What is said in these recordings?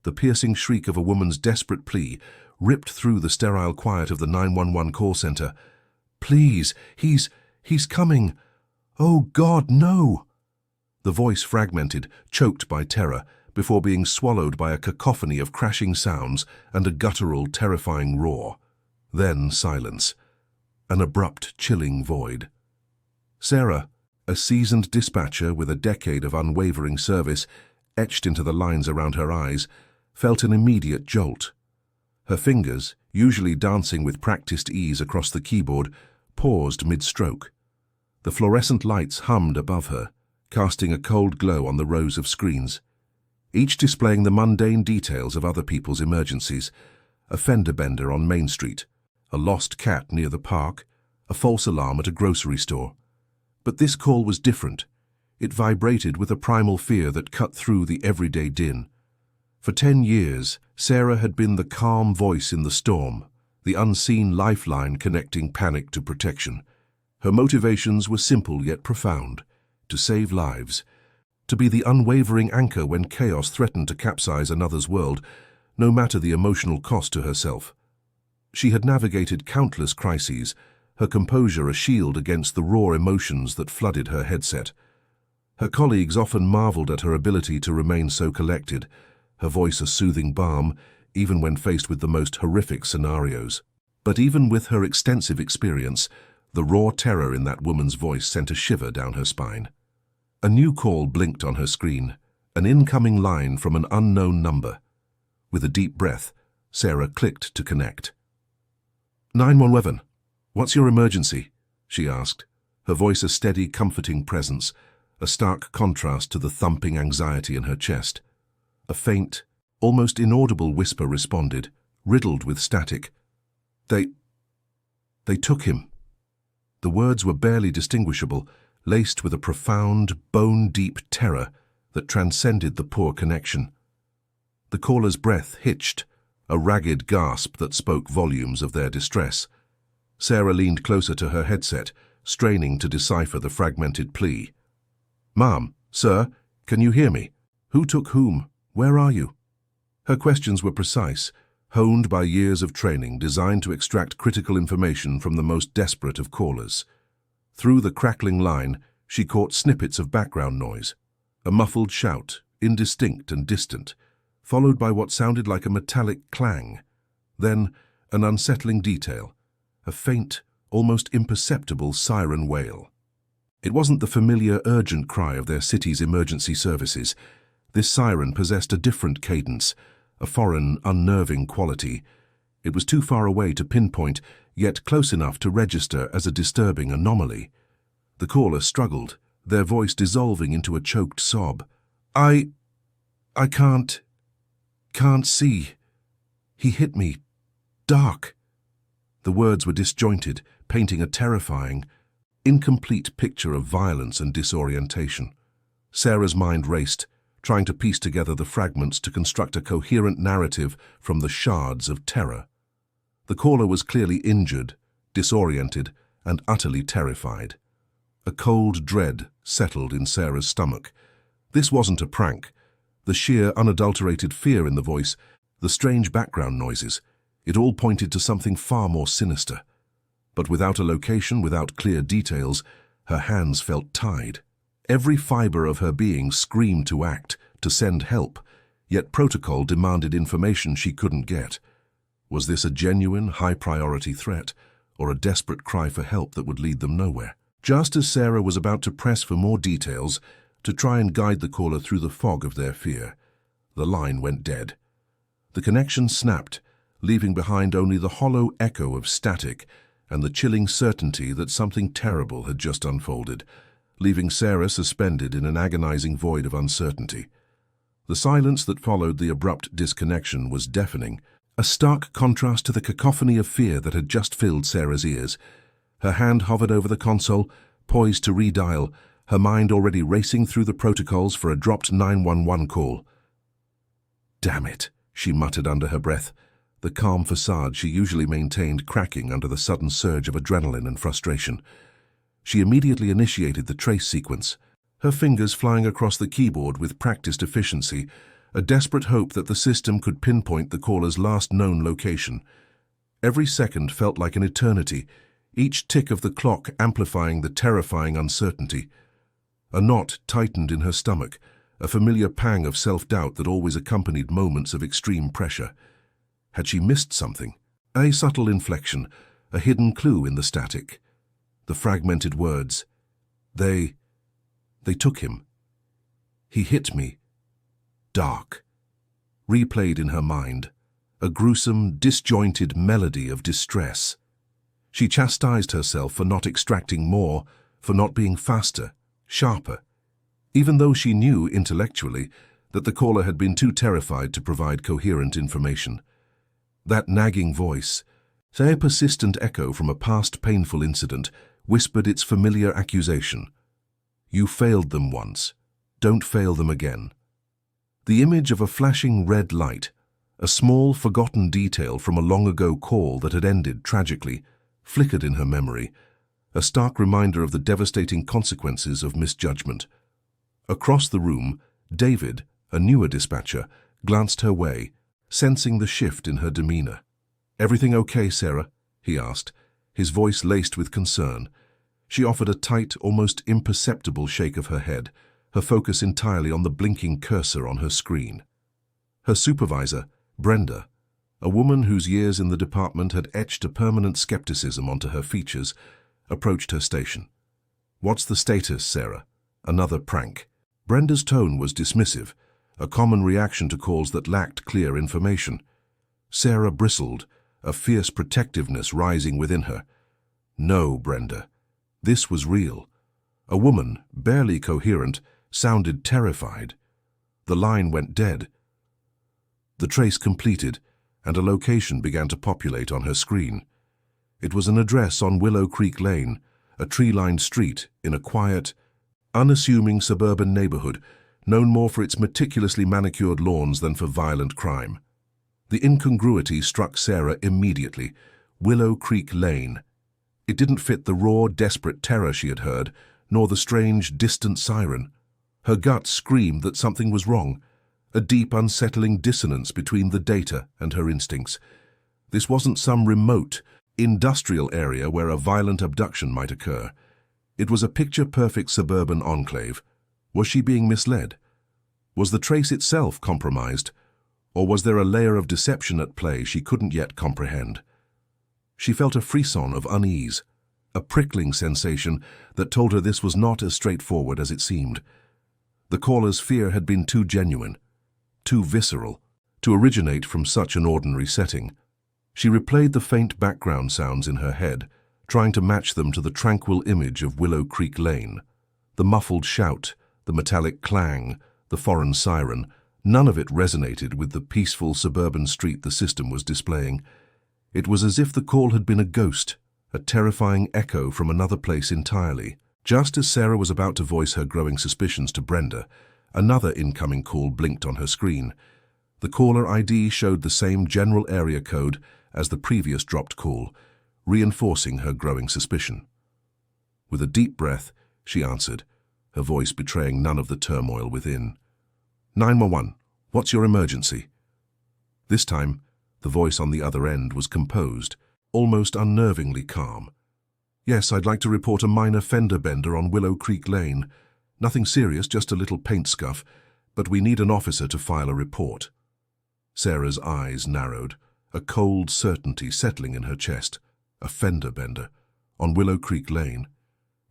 The piercing shriek of a woman's desperate plea ripped through the sterile quiet of the 911 call center. "Please, he's coming. Oh God, no!" The voice fragmented, choked by terror, before being swallowed by a cacophony of crashing sounds and a guttural, terrifying roar. Then silence. An abrupt, chilling void. Sarah, a seasoned dispatcher with a decade of unwavering service etched into the lines around her eyes, felt an immediate jolt. Her fingers, usually dancing with practiced ease across the keyboard, paused mid-stroke. The fluorescent lights hummed above her, casting a cold glow on the rows of screens, each displaying the mundane details of other people's emergencies: a fender bender on Main Street, a lost cat near the park, a false alarm at a grocery store. But this call was different. It vibrated with a primal fear that cut through the everyday din. For 10 years, Sarah had been the calm voice in the storm, the unseen lifeline connecting panic to protection. Her motivations were simple yet profound: to save lives, to be the unwavering anchor when chaos threatened to capsize another's world, no matter the emotional cost to herself. She had navigated countless crises, her composure a shield against the raw emotions that flooded her headset. Her colleagues often marveled at her ability to remain so collected, her voice a soothing balm, even when faced with the most horrific scenarios. But even with her extensive experience, the raw terror in that woman's voice sent a shiver down her spine. A new call blinked on her screen, an incoming line from an unknown number. With a deep breath, Sarah clicked to connect. 911, what's your emergency? She asked, her voice a steady, comforting presence, a stark contrast to the thumping anxiety in her chest. A faint, almost inaudible whisper responded, riddled with static. They took him." The words were barely distinguishable, laced with a profound, bone-deep terror that transcended the poor connection. The caller's breath hitched, a ragged gasp that spoke volumes of their distress. Sarah leaned closer to her headset, straining to decipher the fragmented plea. "Ma'am, sir, can you hear me? Who took whom? Where are you?" Her questions were precise, honed by years of training designed to extract critical information from the most desperate of callers. Through the crackling line, she caught snippets of background noise, a muffled shout, indistinct and distant, followed by what sounded like a metallic clang. Then, an unsettling detail, a faint, almost imperceptible siren wail. It wasn't the familiar urgent cry of their city's emergency services. This siren possessed a different cadence, a foreign, unnerving quality. It was too far away to pinpoint, yet close enough to register as a disturbing anomaly. The caller struggled, their voice dissolving into a choked sob. I can't see. He hit me. Dark." The words were disjointed, painting a terrifying, incomplete picture of violence and disorientation. Sarah's mind raced, trying to piece together the fragments to construct a coherent narrative from the shards of terror. The caller was clearly injured, disoriented, and utterly terrified. A cold dread settled in Sarah's stomach. This wasn't a prank. The sheer, unadulterated fear in the voice, the strange background noises, it all pointed to something far more sinister. But without a location, without clear details, her hands felt tied. Every fiber of her being screamed to act, to send help, yet protocol demanded information she couldn't get. Was this a genuine, high-priority threat, or a desperate cry for help that would lead them nowhere? Just as Sarah was about to press for more details, to try and guide the caller through the fog of their fear, the line went dead. The connection snapped, leaving behind only the hollow echo of static and the chilling certainty that something terrible had just unfolded, leaving Sarah suspended in an agonizing void of uncertainty. The silence that followed the abrupt disconnection was deafening, a stark contrast to the cacophony of fear that had just filled Sarah's ears. Her hand hovered over the console, poised to redial, her mind already racing through the protocols for a dropped 911 call. "Damn it," she muttered under her breath, the calm facade she usually maintained cracking under the sudden surge of adrenaline and frustration. She immediately initiated the trace sequence, her fingers flying across the keyboard with practiced efficiency, a desperate hope that the system could pinpoint the caller's last known location. Every second felt like an eternity, each tick of the clock amplifying the terrifying uncertainty. A knot tightened in her stomach, a familiar pang of self-doubt that always accompanied moments of extreme pressure. Had she missed something? A subtle inflection, a hidden clue in the static. The fragmented words. They took him. He hit me. Dark. Replayed in her mind, a gruesome, disjointed melody of distress. She chastised herself for not extracting more, for not being faster, sharper, even though she knew intellectually that the caller had been too terrified to provide coherent information. That nagging voice, a persistent echo from a past painful incident, whispered its familiar accusation. You failed them once. Don't fail them again. The image of a flashing red light, a small forgotten detail from a long-ago call that had ended tragically, flickered in her memory, a stark reminder of the devastating consequences of misjudgment. Across the room, David, a newer dispatcher, glanced her way, sensing the shift in her demeanor. Everything okay, Sarah? He asked, his voice laced with concern. She offered a tight, almost imperceptible shake of her head, her focus entirely on the blinking cursor on her screen. Her supervisor, Brenda, a woman whose years in the department had etched a permanent skepticism onto her features, approached her station. What's the status, Sarah? Another prank. Brenda's tone was dismissive, a common reaction to calls that lacked clear information. Sarah bristled, a fierce protectiveness rising within her. No, Brenda. This was real. A woman, barely coherent, sounded terrified. The line went dead. The trace completed, and a location began to populate on her screen. It was an address on Willow Creek Lane, a tree-lined street in a quiet, unassuming suburban neighborhood, known more for its meticulously manicured lawns than for violent crime. The incongruity struck Sarah immediately. Willow Creek Lane. It didn't fit the raw, desperate terror she had heard, nor the strange, distant siren. Her gut screamed that something was wrong, a deep, unsettling dissonance between the data and her instincts. This wasn't some remote, industrial area where a violent abduction might occur. It was a picture-perfect suburban enclave. Was she being misled? Was the trace itself compromised? Or was there a layer of deception at play she couldn't yet comprehend? She felt a frisson of unease, a prickling sensation that told her this was not as straightforward as it seemed. The caller's fear had been too genuine, too visceral, to originate from such an ordinary setting. She replayed the faint background sounds in her head, trying to match them to the tranquil image of Willow Creek Lane. The muffled shout, the metallic clang, the foreign siren, none of it resonated with the peaceful suburban street the system was displaying. It was as if the call had been a ghost, a terrifying echo from another place entirely. Just as Sarah was about to voice her growing suspicions to Brenda, another incoming call blinked on her screen. The caller ID showed the same general area code as the previous dropped call, reinforcing her growing suspicion. With a deep breath, she answered, her voice betraying none of the turmoil within. 911, what's your emergency? This time, the voice on the other end was composed, almost unnervingly calm. Yes, I'd like to report a minor fender bender on Willow Creek Lane. Nothing serious, just a little paint scuff, but we need an officer to file a report. Sarah's eyes narrowed, a cold certainty settling in her chest. A fender bender, on Willow Creek Lane.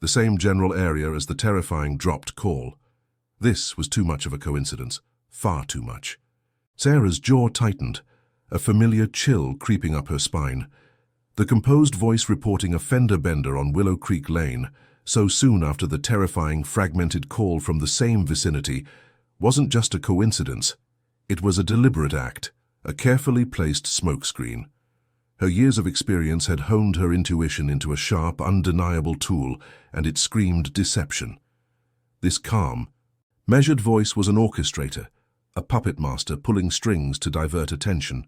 The same general area as the terrifying dropped call. This was too much of a coincidence, far too much. Sarah's jaw tightened, a familiar chill creeping up her spine. The composed voice reporting a fender bender on Willow Creek Lane, so soon after the terrifying fragmented call from the same vicinity, wasn't just a coincidence. It was a deliberate act, a carefully placed smokescreen. Her years of experience had honed her intuition into a sharp, undeniable tool, and it screamed deception. This calm, measured voice was an orchestrator, a puppet master pulling strings to divert attention.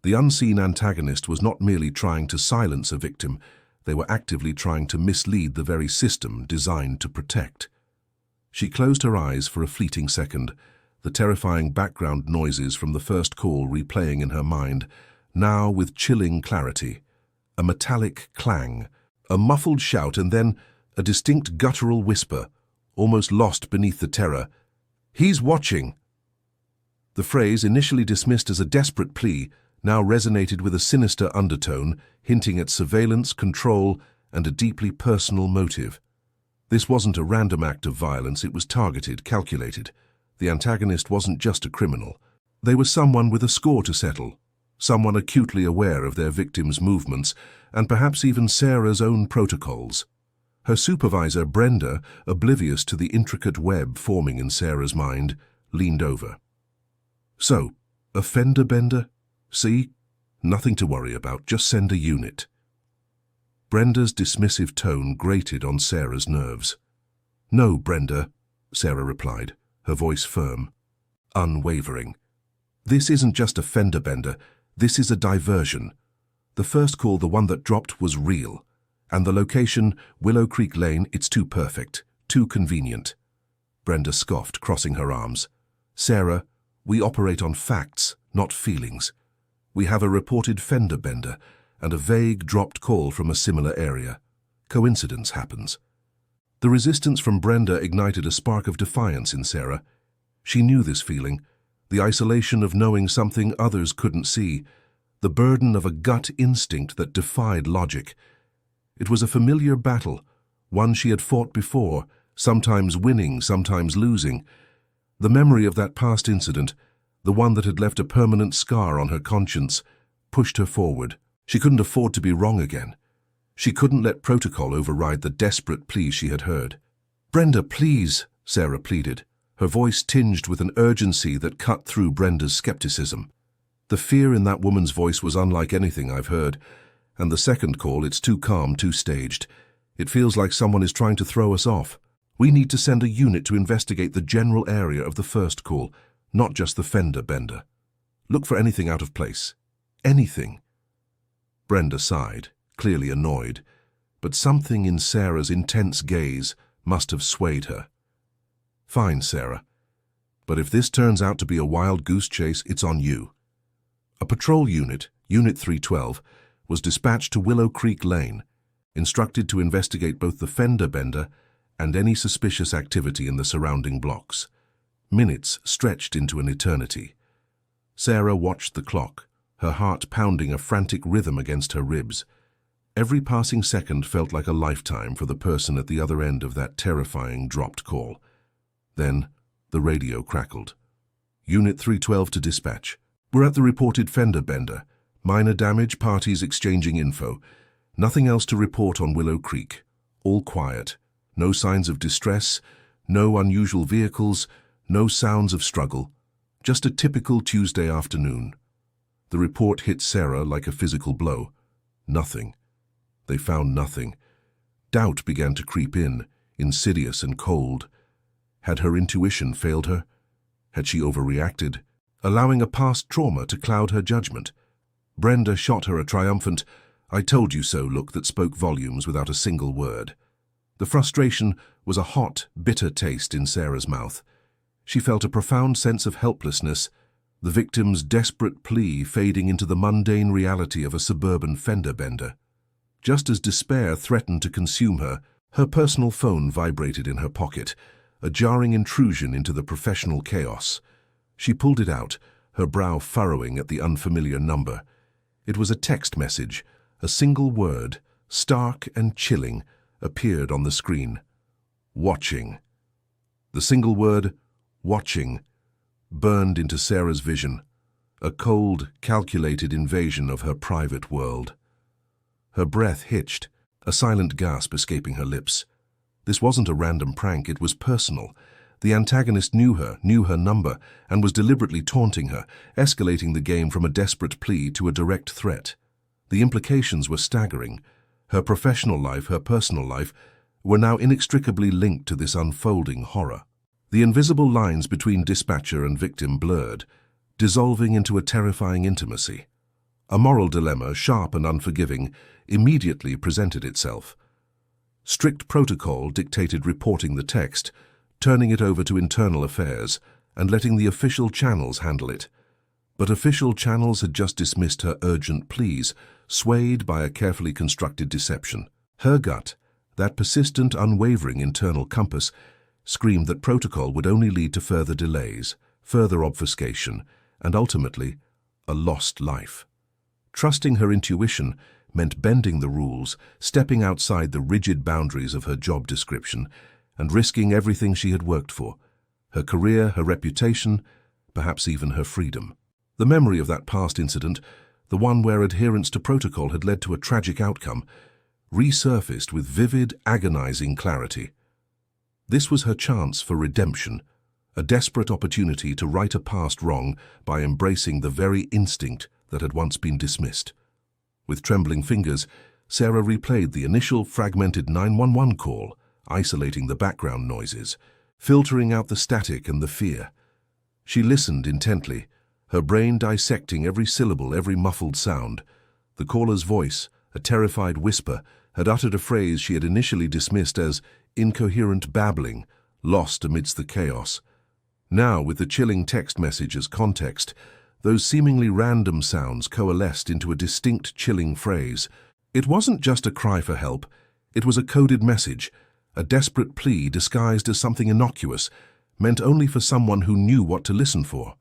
The unseen antagonist was not merely trying to silence a victim, they were actively trying to mislead the very system designed to protect. She closed her eyes for a fleeting second, the terrifying background noises from the first call replaying in her mind, now with chilling clarity. A metallic clang, a muffled shout, and then a distinct guttural whisper, almost lost beneath the terror. "He's watching!" The phrase, initially dismissed as a desperate plea, now resonated with a sinister undertone, hinting at surveillance, control, and a deeply personal motive. This wasn't a random act of violence, it was targeted, calculated. The antagonist wasn't just a criminal. They were someone with a score to settle, someone acutely aware of their victim's movements, and perhaps even Sarah's own protocols. Her supervisor, Brenda, oblivious to the intricate web forming in Sarah's mind, leaned over. "So, a fender bender? See? Nothing to worry about, just send a unit." Brenda's dismissive tone grated on Sarah's nerves. "No, Brenda," Sarah replied, her voice firm, unwavering. "This isn't just a fender bender, this is a diversion. The first call, the one that dropped, was real. And the location, Willow Creek Lane, it's too perfect, too convenient." Brenda scoffed, crossing her arms. "Sarah, we operate on facts, not feelings. We have a reported fender bender and a vague dropped call from a similar area. Coincidence happens." The resistance from Brenda ignited a spark of defiance in Sarah. She knew this feeling, the isolation of knowing something others couldn't see, the burden of a gut instinct that defied logic. It was a familiar battle, one she had fought before, sometimes winning, sometimes losing. The memory of that past incident, the one that had left a permanent scar on her conscience, pushed her forward. She couldn't afford to be wrong again. She couldn't let protocol override the desperate plea she had heard. "Brenda, please," Sarah pleaded, her voice tinged with an urgency that cut through Brenda's skepticism. The fear in that woman's voice was unlike anything I've heard, and the second call, it's too calm, too staged. It feels like someone is trying to throw us off. We need to send a unit to investigate the general area of the first call, not just the fender bender. Look for anything out of place. Anything." Brenda sighed, clearly annoyed, but something in Sarah's intense gaze must have swayed her. "Fine, Sarah. But if this turns out to be a wild goose chase, it's on you." A patrol unit, Unit 312, was dispatched to Willow Creek Lane, instructed to investigate both the fender bender and any suspicious activity in the surrounding blocks. Minutes stretched into an eternity. Sarah watched the clock, her heart pounding a frantic rhythm against her ribs. Every passing second felt like a lifetime for the person at the other end of that terrifying dropped call. Then the radio crackled. "Unit 312 to dispatch. We're at the reported fender bender. Minor damage, parties exchanging info. Nothing else to report on Willow Creek. All quiet. No signs of distress, no unusual vehicles, no sounds of struggle. Just a typical Tuesday afternoon." The report hit Sarah like a physical blow. Nothing. They found nothing. Doubt began to creep in, insidious and cold. Had her intuition failed her? Had she overreacted, allowing a past trauma to cloud her judgment? Brenda shot her a triumphant, "I told you so" look that spoke volumes without a single word. The frustration was a hot, bitter taste in Sarah's mouth. She felt a profound sense of helplessness, the victim's desperate plea fading into the mundane reality of a suburban fender bender. Just as despair threatened to consume her, her personal phone vibrated in her pocket, a jarring intrusion into the professional chaos. She pulled it out, her brow furrowing at the unfamiliar number. It was a text message. A single word, stark and chilling, appeared on the screen. "Watching." The single word, "watching," burned into Sarah's vision, a cold, calculated invasion of her private world. Her breath hitched, a silent gasp escaping her lips. This wasn't a random prank, it was personal. The antagonist knew her number, and was deliberately taunting her, escalating the game from a desperate plea to a direct threat. The implications were staggering. Her professional life, her personal life, were now inextricably linked to this unfolding horror. The invisible lines between dispatcher and victim blurred, dissolving into a terrifying intimacy. A moral dilemma, sharp and unforgiving, immediately presented itself. Strict protocol dictated reporting the text, turning it over to internal affairs, and letting the official channels handle it. But official channels had just dismissed her urgent pleas, swayed by a carefully constructed deception. Her gut, that persistent, unwavering internal compass, screamed that protocol would only lead to further delays, further obfuscation, and ultimately, a lost life. Trusting her intuition meant bending the rules, stepping outside the rigid boundaries of her job description, and risking everything she had worked for: her career, her reputation, perhaps even her freedom. The memory of that past incident, the one where adherence to protocol had led to a tragic outcome, resurfaced with vivid, agonizing clarity. This was her chance for redemption, a desperate opportunity to right a past wrong by embracing the very instinct that had once been dismissed. With trembling fingers, Sarah replayed the initial fragmented 911 call, isolating the background noises, filtering out the static and the fear. She listened intently, her brain dissecting every syllable, every muffled sound. The caller's voice, a terrified whisper, had uttered a phrase she had initially dismissed as incoherent babbling, lost amidst the chaos. Now, with the chilling text message as context, those seemingly random sounds coalesced into a distinct, chilling phrase. It wasn't just a cry for help, it was a coded message, a desperate plea disguised as something innocuous, meant only for someone who knew what to listen for.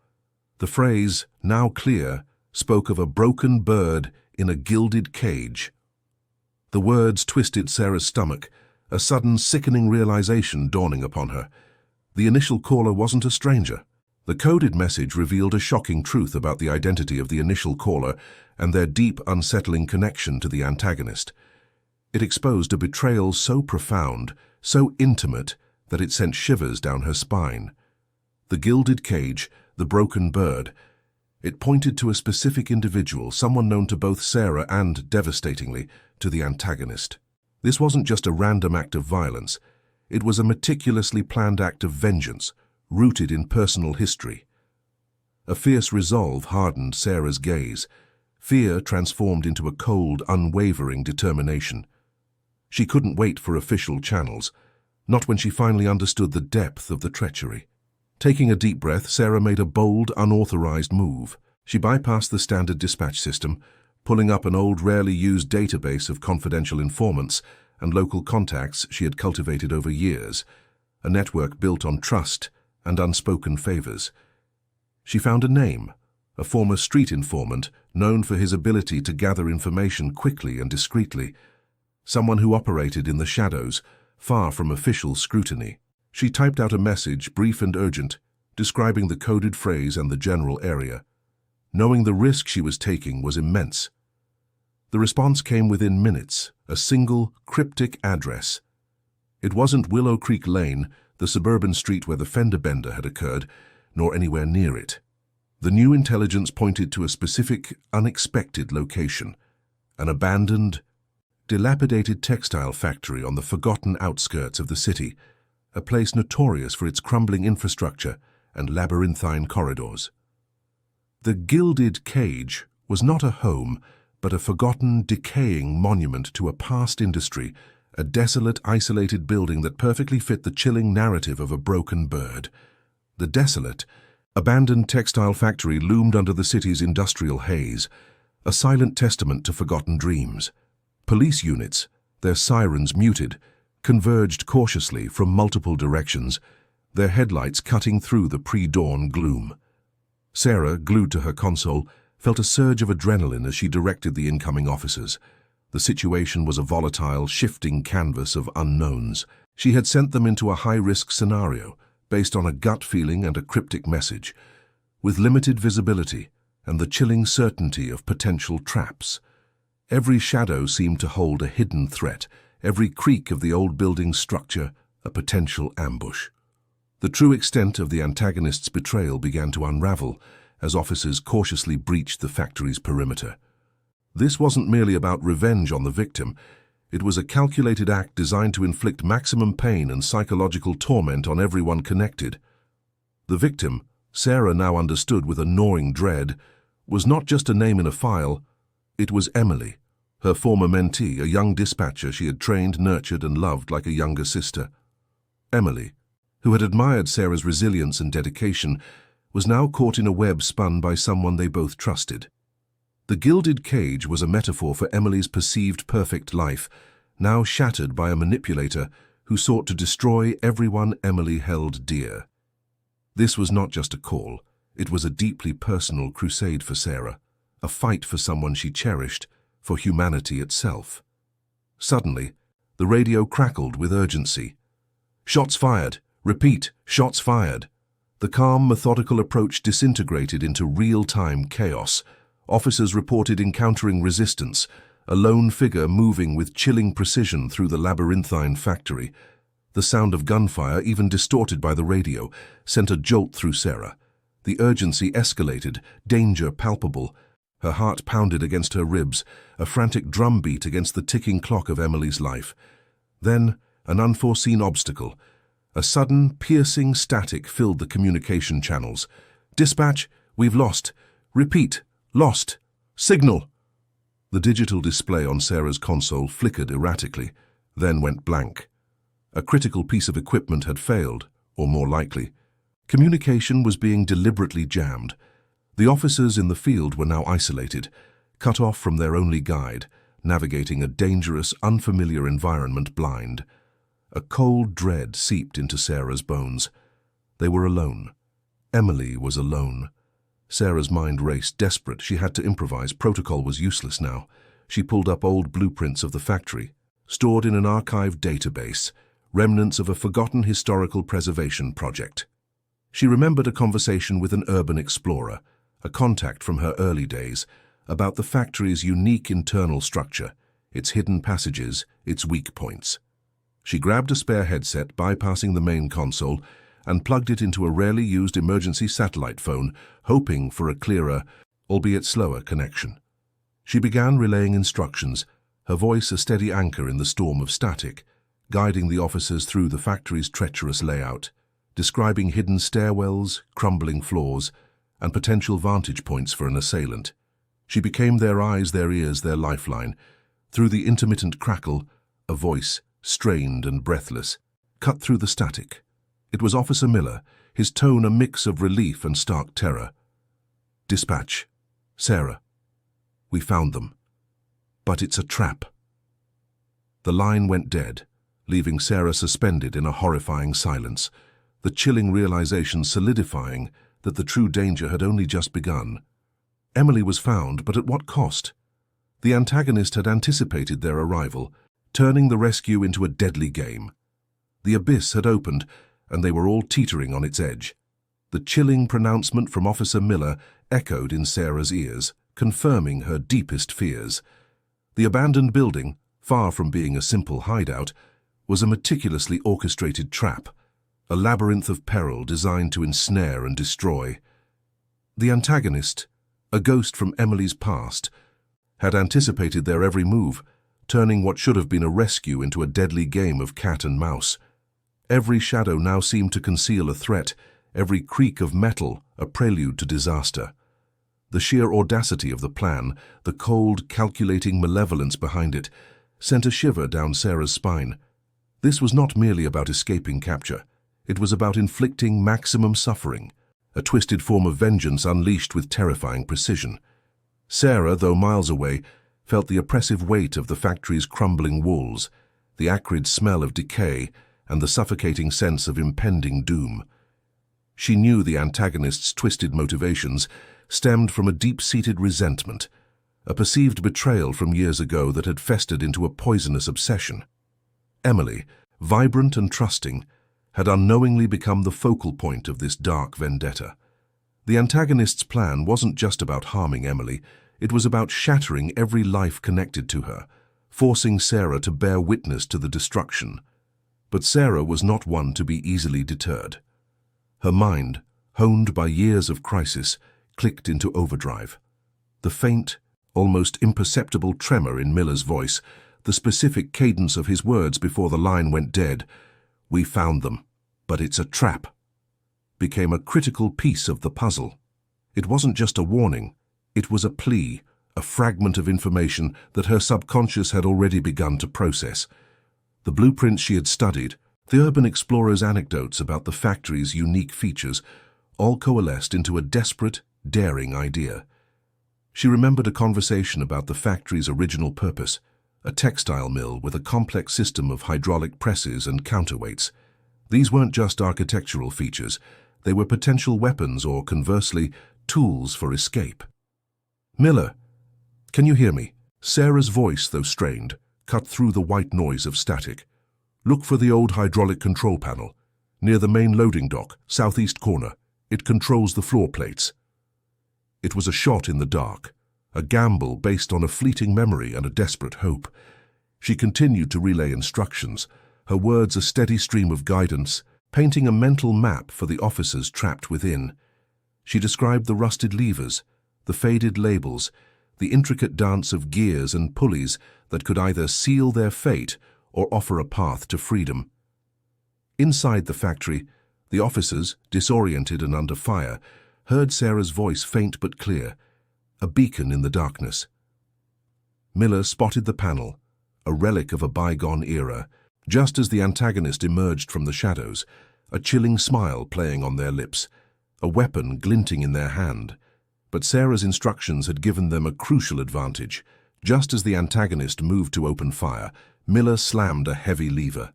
The phrase, now clear, spoke of a broken bird in a gilded cage. The words twisted Sarah's stomach, a sudden sickening realization dawning upon her. The initial caller wasn't a stranger. The coded message revealed a shocking truth about the identity of the initial caller and their deep, unsettling connection to the antagonist. It exposed a betrayal so profound, so intimate, that it sent shivers down her spine. The gilded cage, the broken bird. It pointed to a specific individual, someone known to both Sarah and, devastatingly, to the antagonist. This wasn't just a random act of violence. It was a meticulously planned act of vengeance, rooted in personal history. A fierce resolve hardened Sarah's gaze. Fear transformed into a cold, unwavering determination. She couldn't wait for official channels, not when she finally understood the depth of the treachery. Taking a deep breath, Sarah made a bold, unauthorized move. She bypassed the standard dispatch system, pulling up an old, rarely used database of confidential informants and local contacts she had cultivated over years, a network built on trust and unspoken favors. She found a name, a former street informant known for his ability to gather information quickly and discreetly, someone who operated in the shadows, far from official scrutiny. She typed out a message, brief and urgent, describing the coded phrase and the general area. Knowing the risk she was taking was immense. The response came within minutes, a single, cryptic address. It wasn't Willow Creek Lane, the suburban street where the fender bender had occurred, nor anywhere near it. The new intelligence pointed to a specific, unexpected location, an abandoned, dilapidated textile factory on the forgotten outskirts of the city, a place notorious for its crumbling infrastructure and labyrinthine corridors. The gilded cage was not a home, but a forgotten, decaying monument to a past industry, a desolate, isolated building that perfectly fit the chilling narrative of a broken bird. The desolate, abandoned textile factory loomed under the city's industrial haze, a silent testament to forgotten dreams. Police units, their sirens muted, converged cautiously from multiple directions, their headlights cutting through the pre-dawn gloom. Sarah, glued to her console, felt a surge of adrenaline as she directed the incoming officers. The situation was a volatile, shifting canvas of unknowns. She had sent them into a high-risk scenario, based on a gut feeling and a cryptic message, with limited visibility and the chilling certainty of potential traps. Every shadow seemed to hold a hidden threat, every creak of the old building's structure a potential ambush. The true extent of the antagonist's betrayal began to unravel as officers cautiously breached the factory's perimeter. This wasn't merely about revenge on the victim. It was a calculated act designed to inflict maximum pain and psychological torment on everyone connected. The victim, Sarah now understood with a gnawing dread, was not just a name in a file. It was Emily, her former mentee, a young dispatcher she had trained, nurtured, and loved like a younger sister. Emily, who had admired Sarah's resilience and dedication, was now caught in a web spun by someone they both trusted. The gilded cage was a metaphor for Emily's perceived perfect life, now shattered by a manipulator who sought to destroy everyone Emily held dear. This was not just a call, it was a deeply personal crusade for Sarah, a fight for someone she cherished, for humanity itself. Suddenly, the radio crackled with urgency. "Shots fired! Repeat, shots fired!" The calm, methodical approach disintegrated into real-time chaos. Officers reported encountering resistance, a lone figure moving with chilling precision through the labyrinthine factory. The sound of gunfire, even distorted by the radio, sent a jolt through Sarah. The urgency escalated, danger palpable. Her heart pounded against her ribs, a frantic drumbeat against the ticking clock of Emily's life. Then, an unforeseen obstacle. A sudden, piercing static filled the communication channels. "Dispatch, we've lost. Repeat, lost. Signal." The digital display on Sarah's console flickered erratically, then went blank. A critical piece of equipment had failed, or more likely. Communication was being deliberately jammed. The officers in the field were now isolated, cut off from their only guide, navigating a dangerous, unfamiliar environment blind. A cold dread seeped into Sarah's bones. They were alone. Emily was alone. Sarah's mind raced, desperate. She had to improvise. Protocol was useless now. She pulled up old blueprints of the factory, stored in an archived database, remnants of a forgotten historical preservation project. She remembered a conversation with an urban explorer, a contact from her early days, about the factory's unique internal structure, its hidden passages, its weak points. She grabbed a spare headset, bypassing the main console, and plugged it into a rarely used emergency satellite phone, hoping for a clearer, albeit slower, connection. She began relaying instructions, her voice a steady anchor in the storm of static, guiding the officers through the factory's treacherous layout, describing hidden stairwells, crumbling floors, and potential vantage points for an assailant. She became their eyes, their ears, their lifeline. Through the intermittent crackle, a voice, strained and breathless, cut through the static. It was Officer Miller, his tone a mix of relief and stark terror. "Dispatch. Sarah. We found them. But it's a trap." The line went dead, leaving Sarah suspended in a horrifying silence, the chilling realization solidifying that the true danger had only just begun. Emily was found, but at what cost? The antagonist had anticipated their arrival, turning the rescue into a deadly game. The abyss had opened, and they were all teetering on its edge. The chilling pronouncement from Officer Miller echoed in Sarah's ears, confirming her deepest fears. The abandoned building, far from being a simple hideout, was a meticulously orchestrated trap, a labyrinth of peril designed to ensnare and destroy. The antagonist, a ghost from Emily's past, had anticipated their every move, turning what should have been a rescue into a deadly game of cat and mouse. Every shadow now seemed to conceal a threat, every creak of metal a prelude to disaster. The sheer audacity of the plan, the cold, calculating malevolence behind it, sent a shiver down Sarah's spine. This was not merely about escaping capture. It was about inflicting maximum suffering, a twisted form of vengeance unleashed with terrifying precision. Sarah, though miles away, felt the oppressive weight of the factory's crumbling walls, the acrid smell of decay, and the suffocating sense of impending doom. She knew the antagonist's twisted motivations stemmed from a deep-seated resentment, a perceived betrayal from years ago that had festered into a poisonous obsession. Emily, vibrant and trusting, had unknowingly become the focal point of this dark vendetta. The antagonist's plan wasn't just about harming Emily, it was about shattering every life connected to her, forcing Sarah to bear witness to the destruction. But Sarah was not one to be easily deterred. Her mind, honed by years of crisis, clicked into overdrive. The faint, almost imperceptible tremor in Miller's voice, the specific cadence of his words before the line went dead, "We found them, but it's a trap," became a critical piece of the puzzle. It wasn't just a warning, it was a plea, a fragment of information that her subconscious had already begun to process. The blueprints she had studied, The urban explorer's anecdotes about the factory's unique features all coalesced into a desperate, daring idea. She remembered a conversation about the factory's original purpose, a textile mill with a complex system of hydraulic presses and counterweights. These weren't just architectural features, they were potential weapons or, conversely, tools for escape. "Miller, can you hear me?" Sarah's voice, though strained, cut through the white noise of static. "Look for the old hydraulic control panel, near the main loading dock, southeast corner. It controls the floor plates." It was a shot in the dark, a gamble based on a fleeting memory and a desperate hope. She continued to relay instructions, her words a steady stream of guidance, painting a mental map for the officers trapped within. She described the rusted levers, the faded labels, the intricate dance of gears and pulleys that could either seal their fate or offer a path to freedom. Inside the factory, the officers, disoriented and under fire, heard Sarah's voice faint but clear, a beacon in the darkness. Miller spotted the panel, a relic of a bygone era, just as the antagonist emerged from the shadows, a chilling smile playing on their lips, a weapon glinting in their hand. But Sarah's instructions had given them a crucial advantage. Just as the antagonist moved to open fire, Miller slammed a heavy lever.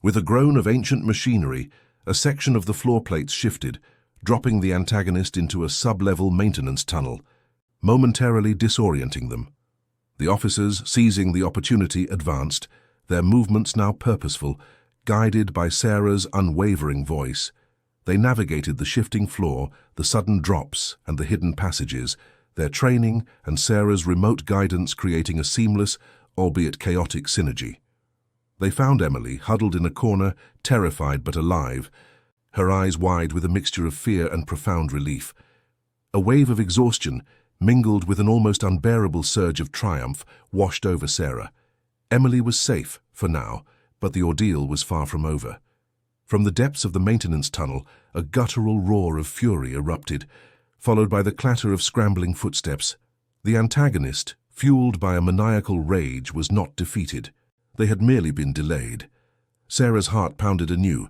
With a groan of ancient machinery, a section of the floor plates shifted, dropping the antagonist into a sub-level maintenance tunnel, momentarily disorienting them. The officers, seizing the opportunity, advanced, their movements now purposeful, guided by Sarah's unwavering voice. They navigated the shifting floor, the sudden drops, and the hidden passages, their training and Sarah's remote guidance creating a seamless, albeit chaotic synergy. They found Emily huddled in a corner, terrified but alive, her eyes wide with a mixture of fear and profound relief. A wave of exhaustion, mingled with an almost unbearable surge of triumph, washed over Sarah. Emily was safe, for now, but the ordeal was far from over. From the depths of the maintenance tunnel, a guttural roar of fury erupted, followed by the clatter of scrambling footsteps. The antagonist, fueled by a maniacal rage, was not defeated. They had merely been delayed. Sarah's heart pounded anew.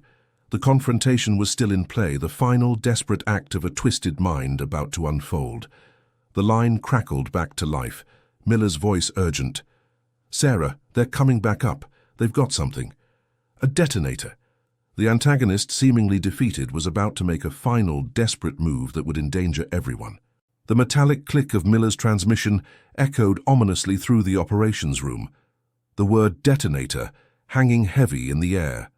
The confrontation was still in play, the final desperate act of a twisted mind about to unfold. The line crackled back to life, Miller's voice urgent. "Sarah, they're coming back up. They've got something." A detonator. The antagonist, seemingly defeated, was about to make a final, desperate move that would endanger everyone. The metallic click of Miller's transmission echoed ominously through the operations room, the word detonator hanging heavy in the air.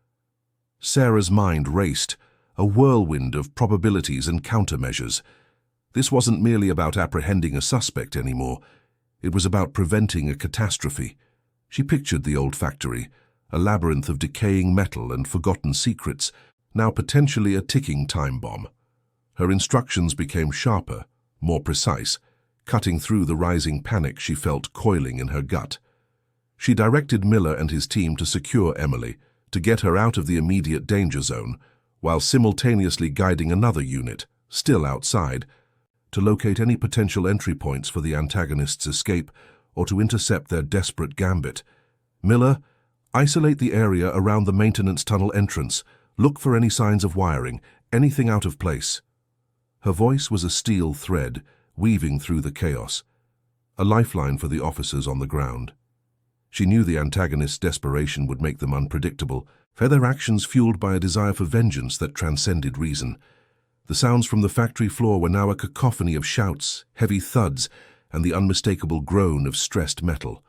Sarah's mind raced, a whirlwind of probabilities and countermeasures. This wasn't merely about apprehending a suspect anymore. It was about preventing a catastrophe. She pictured the old factory, a labyrinth of decaying metal and forgotten secrets, now potentially a ticking time bomb. Her instructions became sharper, more precise, cutting through the rising panic she felt coiling in her gut. She directed Miller and his team to secure Emily, to get her out of the immediate danger zone, while simultaneously guiding another unit, still outside, to locate any potential entry points for the antagonist's escape or to intercept their desperate gambit. "Miller, isolate the area around the maintenance tunnel entrance. Look for any signs of wiring, anything out of place." Her voice was a steel thread, weaving through the chaos, a lifeline for the officers on the ground. She knew the antagonist's desperation would make them unpredictable, their actions fueled by a desire for vengeance that transcended reason. The sounds from the factory floor were now a cacophony of shouts, heavy thuds, and the unmistakable groan of stressed metal.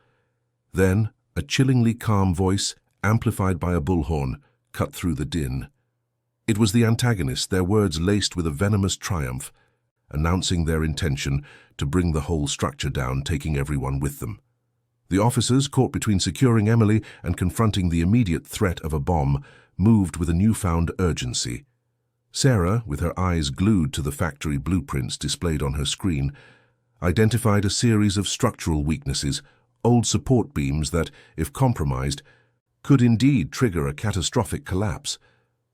Then, a chillingly calm voice, amplified by a bullhorn, cut through the din. It was the antagonist, their words laced with a venomous triumph, announcing their intention to bring the whole structure down, taking everyone with them. The officers, caught between securing Emily and confronting the immediate threat of a bomb, moved with a newfound urgency. Sarah, with her eyes glued to the factory blueprints displayed on her screen, identified a series of structural weaknesses, old support beams that, if compromised, could indeed trigger a catastrophic collapse.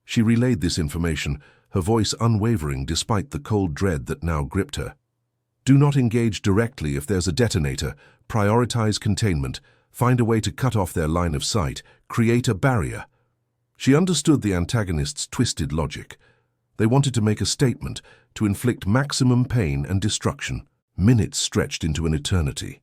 She relayed this information, her voice unwavering despite the cold dread that now gripped her. "Do not engage directly if there's a detonator. Prioritize containment. Find a way to cut off their line of sight. Create a barrier." She understood the antagonist's twisted logic. They wanted to make a statement, to inflict maximum pain and destruction. Minutes stretched into an eternity.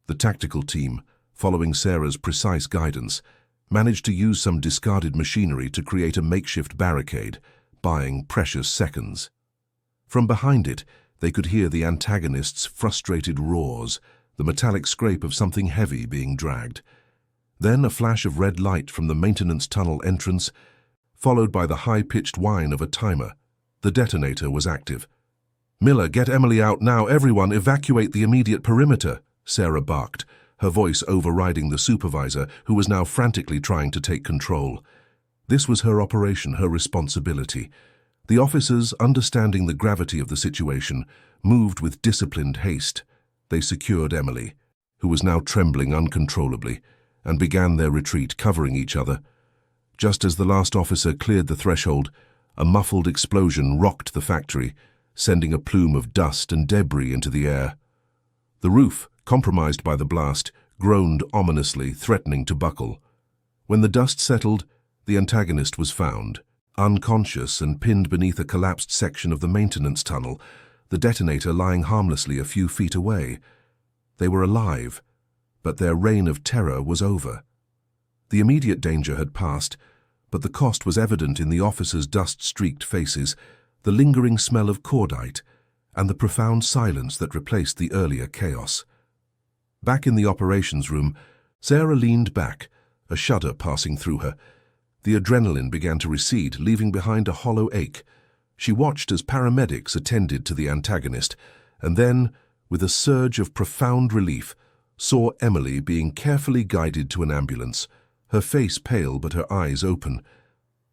The tactical team, following Sarah's precise guidance, managed to use some discarded machinery to create a makeshift barricade, buying precious seconds. From behind it, they could hear the antagonist's frustrated roars, the metallic scrape of something heavy being dragged. Then a flash of red light from the maintenance tunnel entrance, followed by the high-pitched whine of a timer. The detonator was active. "Miller, get Emily out now. Everyone, evacuate the immediate perimeter," Sarah barked, her voice overriding the supervisor, who was now frantically trying to take control. This was her operation, her responsibility. The officers, understanding the gravity of the situation, moved with disciplined haste. They secured Emily, who was now trembling uncontrollably, and began their retreat, covering each other. Just as the last officer cleared the threshold, a muffled explosion rocked the factory, sending a plume of dust and debris into the air. The roof, compromised by the blast, groaned ominously, threatening to buckle. When the dust settled, the antagonist was found, unconscious and pinned beneath a collapsed section of the maintenance tunnel, the detonator lying harmlessly a few feet away. They were alive, but their reign of terror was over. The immediate danger had passed, but the cost was evident in the officers' dust-streaked faces, the lingering smell of cordite, and the profound silence that replaced the earlier chaos. Back in the operations room, Sarah leaned back, a shudder passing through her. The adrenaline began to recede, leaving behind a hollow ache. She watched as paramedics attended to the antagonist, and then, with a surge of profound relief, saw Emily being carefully guided to an ambulance, her face pale but her eyes open.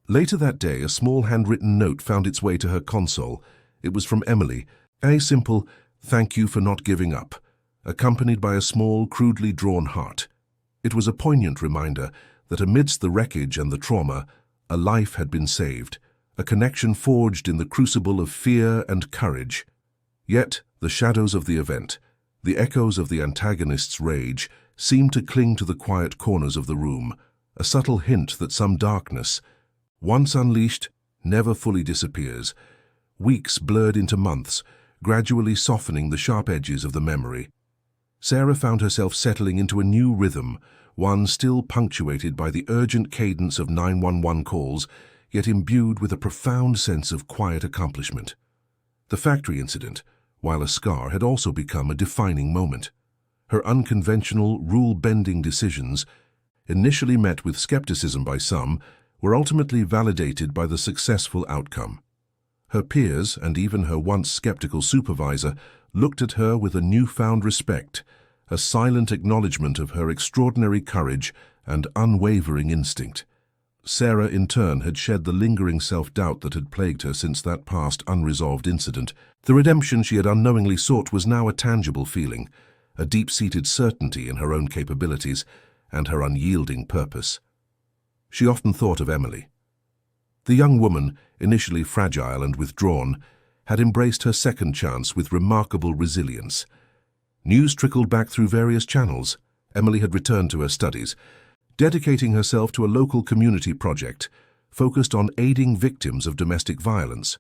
Later that day, a small handwritten note found its way to her console. It was from Emily, a simple, "Thank you for not giving up," accompanied by a small, crudely drawn heart. It was a poignant reminder that amidst the wreckage and the trauma, a life had been saved, a connection forged in the crucible of fear and courage. Yet, the shadows of the event, the echoes of the antagonist's rage, seemed to cling to the quiet corners of the room, a subtle hint that some darkness, once unleashed, never fully disappears. Weeks blurred into months, gradually softening the sharp edges of the memory. Sarah found herself settling into a new rhythm, one still punctuated by the urgent cadence of 911 calls, yet imbued with a profound sense of quiet accomplishment. The factory incident, while a scar, had also become a defining moment. Her unconventional, rule-bending decisions, initially met with skepticism by some, were ultimately validated by the successful outcome. Her peers, and even her once skeptical supervisor, looked at her with a newfound respect, a silent acknowledgement of her extraordinary courage and unwavering instinct. Sarah, in turn, had shed the lingering self-doubt that had plagued her since that past unresolved incident. The redemption she had unknowingly sought was now a tangible feeling, a deep-seated certainty in her own capabilities and her unyielding purpose. She often thought of Emily. The young woman, initially fragile and withdrawn, had embraced her second chance with remarkable resilience. News trickled back through various channels. Emily had returned to her studies, dedicating herself to a local community project focused on aiding victims of domestic violence.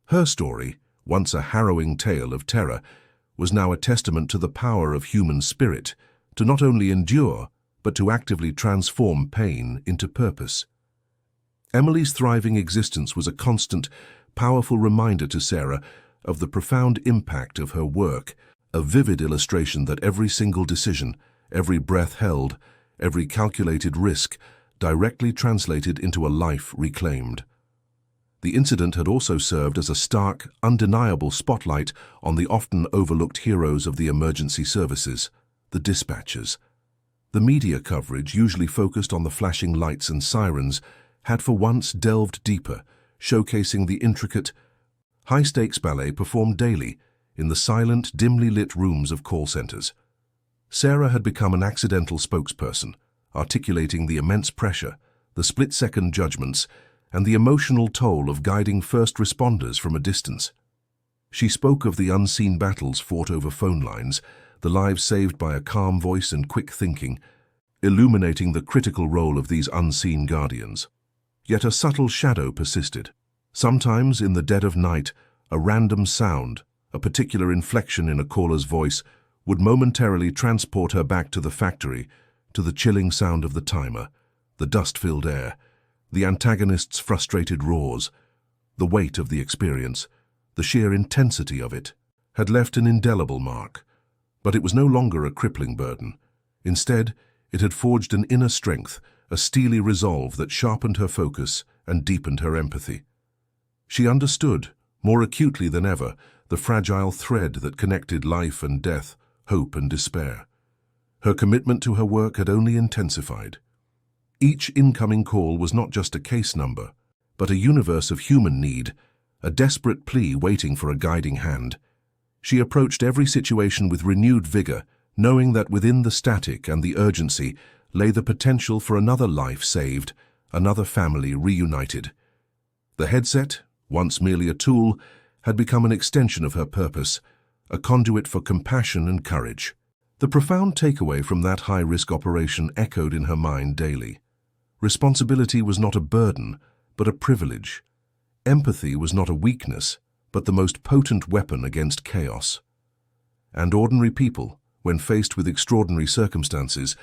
Her story, once a harrowing tale of terror, was now a testament to the power of human spirit, to not only endure, but to actively transform pain into purpose. Emily's thriving existence was a constant, powerful reminder to Sarah of the profound impact of her work, a vivid illustration that every single decision, every breath held, every calculated risk, directly translated into a life reclaimed. The incident had also served as a stark, undeniable spotlight on the often overlooked heroes of the emergency services, the dispatchers. The media coverage, usually focused on the flashing lights and sirens, had for once delved deeper, showcasing the intricate, high-stakes ballet performed daily in the silent, dimly lit rooms of call centers. Sarah had become an accidental spokesperson, articulating the immense pressure, the split-second judgments, and the emotional toll of guiding first responders from a distance. She spoke of the unseen battles fought over phone lines, the lives saved by a calm voice and quick thinking, illuminating the critical role of these unseen guardians. Yet a subtle shadow persisted. Sometimes, in the dead of night, a random sound, a particular inflection in a caller's voice, would momentarily transport her back to the factory, to the chilling sound of the timer, the dust-filled air, the antagonist's frustrated roars. The weight of the experience, the sheer intensity of it, had left an indelible mark. But it was no longer a crippling burden. Instead, it had forged an inner strength, a steely resolve that sharpened her focus and deepened her empathy. She understood, more acutely than ever, the fragile thread that connected life and death, hope and despair. Her commitment to her work had only intensified. Each incoming call was not just a case number, but a universe of human need, a desperate plea waiting for a guiding hand. She approached every situation with renewed vigor, knowing that within the static and the urgency lay the potential for another life saved, another family reunited. The headset, once merely a tool, had become an extension of her purpose, a conduit for compassion and courage. The profound takeaway from that high-risk operation echoed in her mind daily. Responsibility was not a burden, but a privilege. Empathy was not a weakness, but the most potent weapon against chaos. And ordinary people, when faced with extraordinary circumstances,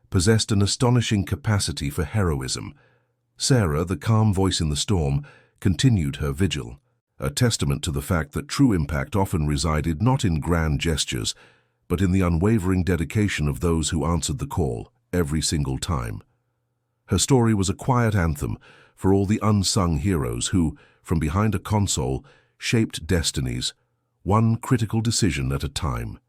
possessed an astonishing capacity for heroism. Sarah, the calm voice in the storm, continued her vigil, a testament to the fact that true impact often resided not in grand gestures, but in the unwavering dedication of those who answered the call every single time. Her story was a quiet anthem for all the unsung heroes who, from behind a console, shaped destinies, one critical decision at a time.